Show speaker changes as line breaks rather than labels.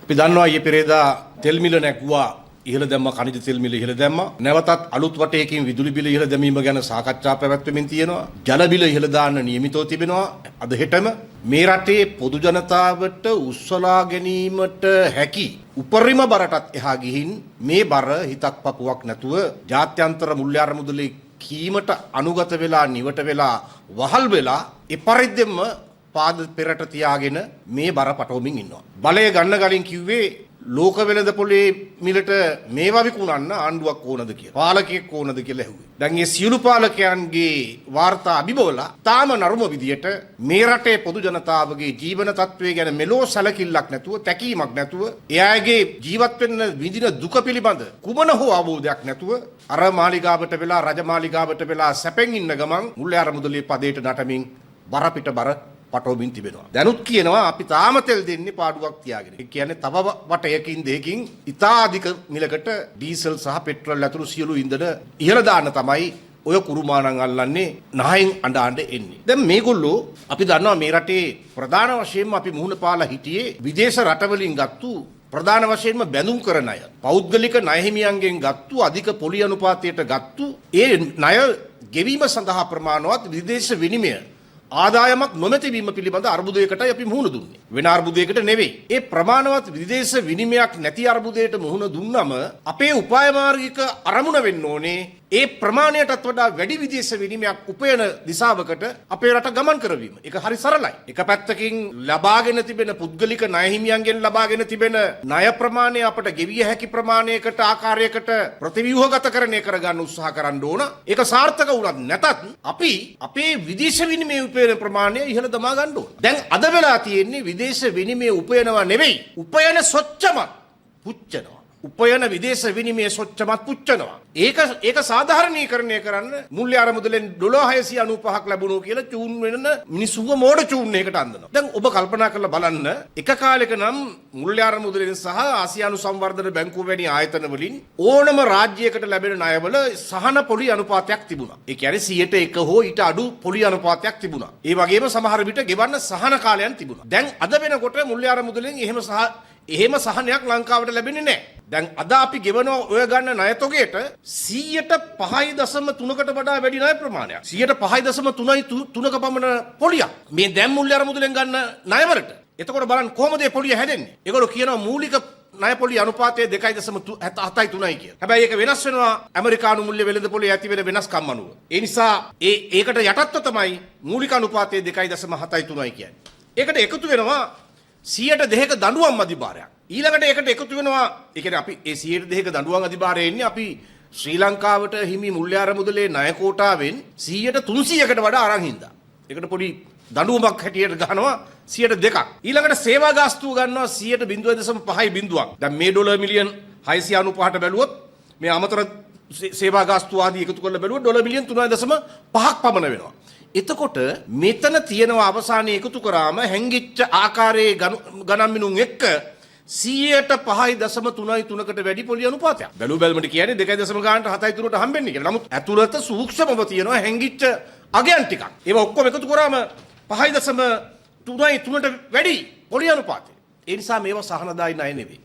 අපි දන්නවා ඊයේ පෙරේදා තෙල් මිල නැගුවා ඉහළ දැම්ම කනිජ තෙල් මිල ඉහළ දැම්මා. නැවතත් අලුත් වටයකින් විදුලි බිල ඉහළ දැමීම ගැන සාකච්ඡා පැවැත්වෙමින් තියෙනවා. ජල බිල ඉහළ දාන්න නියමිතව තිබෙනවා. අද හෙටම මේ රටේ පොදු ජනතාවට උස්සලා ගැනීමට හැකි උපරිම බරටත් එහා ගිහින් මේ බර හිතක් පපුවක් නැතුව ජාත්‍යන්තර මුල්‍ය අරමුදලේ කීමට අනුගත වෙලා නිවට වෙලා වහල් වෙලා ඒ පරිද්දෙම පාද පෙරට තියාගෙන මේ බර පටවමින් ඉන්නවා. බලය ගන්න ගලින් කිව්වේ ලෝක වෙළඳ පොලේ මිලට මේවා විකුණන්න ආණ්ඩුවක් ඕනද කියලා. පාලකයෙක් ඕනද කියලා ඇහුවේ. දැන් මේ සියලු පාලකයන්ගේ වාර්තා අභිබවලා තාම නරුම විදියට මේ රටේ පොදු ජනතාවගේ ජීවන තත්ත්වය ගැන මෙලෝ සැලකිල්ලක් නැතුව, තැකීමක් නැතුව, එයාගේ ජීවත් වෙන්න විඳින දුක පිළිබඳ කුමන හෝ අවබෝධයක් නැතුව අර මාලිගාවට වෙලා රජ මාලිගාවට වෙලා සැපෙන් ඉන්න ගමන් මුල්‍ය අරමුදලේ පදේට නටමින් බර පිට බර පටවමින් තිබෙනවා. දැනුත් කියනවා අපි තාම තෙල් දෙන්නේ පාඩුවක් තියාගෙන. ඒ කියන්නේ තව වටයකින් දෙකකින් ඉතා අධික මිලකට ඩීසල් සහ පෙට්‍රල් ඇතුළු සියලු ඉන්ධන ඉහළ දාන්න තමයි ඔය කුරුමානන් අල්ලන්නේ නහයෙන් අඬ අඬ එන්නේ. දැන් මේගොල්ලෝ අපි දන්නවා මේ රටේ ප්‍රධාන වශයෙන්ම අපි මුහුණ පාලා හිටියේ විදේශ රටවලින් ගත්තු ප්‍රධාන වශයෙන්ම බැඳුම් කරන අය. පෞද්ගලික ණය හිමියන්ගෙන් ගත්තු අධික පොලි අනුපාතයට ගත්තු ඒ ණය ගෙවීම සඳහා ප්‍රමාණවත් විදේශ විනිමය ආදායමක් නොමැතිවීම පිළිබඳ අර්බුදයකටයි අපි මුහුණ දුන්නේ. වෙන අර්බුදයකට නෙවෙයි. ඒ ප්‍රමාණවත් විදේශ විනිමයක් නැති අර්බුදයට මුහුණ දුන්නම අපේ උපාය මාර්ගික අරමුණ වෙන්න ඕනේ ඒ ප්‍රමාණයටත් වඩා වැඩි විදේශ විනිමයක් උපයන දිශාවකට අපේ රට ගමන් කරවීම. ඒක හරි සරලයි. එක පැත්තකින් ලබාගෙන තිබෙන පුද්ගලික ණය හිමියන්ගෙන් ලබාගෙන තිබෙන ණය ප්‍රමාණය අපට ගෙවිය හැකි ප්‍රමාණයකට ආකාරයකට ප්‍රතිව්‍යුහගත කරණය කරගන්න උත්සාහ කරන්න ඕන. ඒක සාර්ථක වුණත් නැතත් අපි අපේ විදේශ විනිමය උපයන ප්‍රමාණය ඉහළ දමා ගන්න ඕන. දැන් අද වෙලා තියෙන්නේ විදේශ විනිමය උපයනවා නෙවෙයි. උපයන සොච්චමත් පුච්චනවා. උපයන විදේශ විනිමය සොච්චමත් පුච්චනවා. ඒක සාධාරණීකරණය කරන්න මුල්‍ය අරමුදලෙන් $695ක් ලැබුණෝ කියලා චූන් වෙන මිනිස්සුව මෝඩ චූන් එකකට අඳිනවා. දැන් ඔබ කල්පනා කරලා බලන්න එක කාලෙක නම් මුල්‍ය අරමුදලෙන් සහ ආසියානු සංවර්ධන බැංකුව වැනි ආයතන වලින් ඕනම රාජ්‍යයකට ලැබෙන ණයවල සහන පොලි අනුපාතයක් තිබුණා. ඒ කියන්නේ 100ට 1 හෝ ඊට අඩු පොලි අනුපාතයක් තිබුණා. ඒ වගේම සමහර විට ගෙවන්න සහන කාලයන් තිබුණා. දැන් අද වෙනකොට මුල්‍ය අරමුදලෙන් එහෙම සහනයක් ලංකාවට ලැබෙන්නේ නැහැ. දැන් අද අපි ගෙවන ඔය ගන්න ණය තොගයට 5.3කට වඩා වැඩි ණය ප්‍රමාණයක්. 5.3ක පමණ පොලියක්. මේ දැන් මුල්‍ය අරමුදලෙන් ගන්න ණයවලට. එතකොට බලන්න කොහොමද මේ පොලිය හැදෙන්නේ? ඒගොල්ලෝ කියනවා මූලික ණය පොලිය අනුපාතය 2.7යි කියලා. හැබැයි ඒක වෙනස් වෙනවා ඇමරිකානු මුල්‍ය වෙළඳ පොලේ ඇති වෙන වෙනස්කම් අනුව. ඒ නිසා ඒකට යටත්ව තමයි මූලික අනුපාතය 2.73යි කියන්නේ. ඒකට එකතු වෙනවා 102ක දඬුවම් අධිභාරයක්. ඊළඟට ඒකට එකතු වෙනවා ඒ කියන්නේ අපි ඒ 102ක දඬුවම් අධිභාරය එන්නේ අපි ශ්‍රී ලංකාවට හිමි මුල්‍ය අරමුදලේ ණය කෝටාවෙන් 300කට වඩා අරන් හින්දා. ඒකට පොඩි දඬුවමක් හැටියට ගන්නවා 102ක්. ඊළඟට සේවා ගාස්තුව ගන්නවා 0.5%. දැන් මේ ඩොලර් මිලියන් 695ට බැලුවොත් මේ අමතර සේවා ගාස්තුව ආදී එකතු කරලා බැලුවොත් ඩොලර් මිලියන් 3.5ක් පමණ වෙනවා. එතකොට මෙතන තියෙනවා අවසානයේ එකතු කරාම හැංගිච්ච ආකාරයේ ගණන් මිනුම් එක්ක 5.3කට වැඩි පොලි අනුපාතයක්. බැලු බැලමට කියන්නේ 2.7ට හම්බෙන්නේ කියලා. නමුත් ඇතුළත සූක්ෂමව තියෙනවා හැංගිච්ච අගයන් ටිකක්. ඒවා ඔක්කොම එකතු කරාම 5.3ට වැඩි පොලි අනුපාතය. ඒ නිසා මේවා සහනදායී ණය නෙවෙයි.